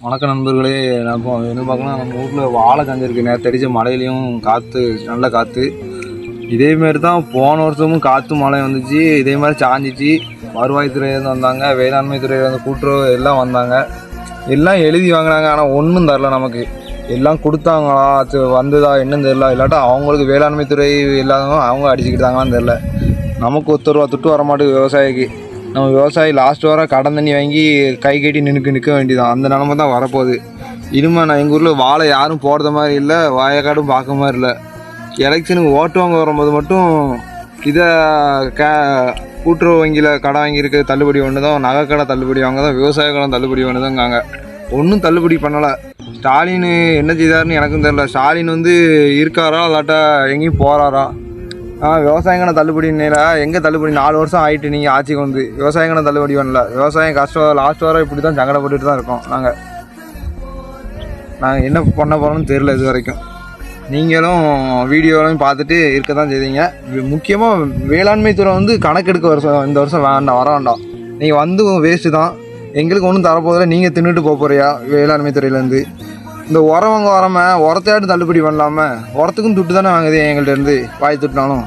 வணக்கம் நண்பர்களே. நான் இப்போ என்ன பார்க்கணும், நம்ம ஊரில் வாழை காஞ்சிருக்கு. நேற்று அடித்த மழையிலையும் காற்று, நல்ல காற்று. இதேமாரி தான் போன வருஷமும் காற்று மழை வந்துச்சு. இதே மாதிரி சாஞ்சிச்சு. வருவாய்த்துறையிலேருந்து வந்தாங்க, வேளாண்மை துறையிலேருந்து கூட்டுறவு எல்லாம் வந்தாங்க. எல்லாம் எழுதி வாங்கினாங்க. ஆனால் ஒன்றும் தரல நமக்கு. எல்லாம் கொடுத்தாங்களா வந்ததா என்னன்னு தெரில. இல்லாட்டா அவங்களுக்கு வேளாண்மை துறை இல்லாதவங்க அவங்க அடிச்சுக்கிட்டாங்களான்னு தெரில. நமக்கு ஒருத்தர் துட்டு வரமாட்டேங்குது விவசாயிக்கு. நம்ம விவசாயி லாஸ்ட் வர கடன் தண்ணி வாங்கி கை கட்டி நிற்க வேண்டியதான். அந்த நிலமை தான் வரப்போகுது. இனிமேல் நான் எங்கள் ஊரில் வாழை யாரும் போடுற மாதிரி இல்லை, வாழைக்காடும் பார்க்க மாதிரி இல்லை. எலெக்ஷனுக்கு ஓட்டு வாங்க வரும்போது மட்டும் இதை கூட்டுறவு வங்கியில் கடை வாங்கியிருக்க தள்ளுபடி ஒன்று தான், நகைக்கடை தள்ளுபடி வாங்க தான், விவசாய கடன் தள்ளுபடி ஒன்று தான்ங்காங்க. ஒன்றும் தள்ளுபடி பண்ணலை. ஸ்டாலின் என்ன செய்தாருன்னு எனக்கும் தெரில. ஸ்டாலின் இருக்காரா இல்லாட்டா எங்கேயும் போகிறாரா? விவசாயங்கன தள்ளுபடினா எங்கே தள்ளுபடி? 4 வருஷம் ஆகிட்டு நீங்கள் ஆட்சிக்கு விவசாயங்கன தள்ளுபடி பண்ணல. விவசாயம் கஷ்டம். லாஸ்ட் வர இப்படி தான் சங்கடப்பட்டுட்டு தான் இருக்கோம். நாங்கள் என்ன பண்ண போகிறோம்னு தெரில இது வரைக்கும். நீங்களும் வீடியோலையும் பார்த்துட்டு இருக்க தான் செய்தீங்க. முக்கியமாக வேளாண்மை துறை கணக்கெடுக்க இந்த வருஷம் வர வேண்டாம். நீங்கள் வேஸ்ட்டு தான். எங்களுக்கு ஒன்றும் தரப்போதில்லை. நீங்கள் தின்னுட்டு போறியா வேளாண்மை துறையிலேருந்து? இந்த உரம் வாங்க உரத்தையாட்டு தள்ளுபடி பண்ணலாமல், உரத்துக்கும் துட்டு தானே வாங்குது எங்கள்கிட்ட இருந்து வாய் துட்டினாலும்.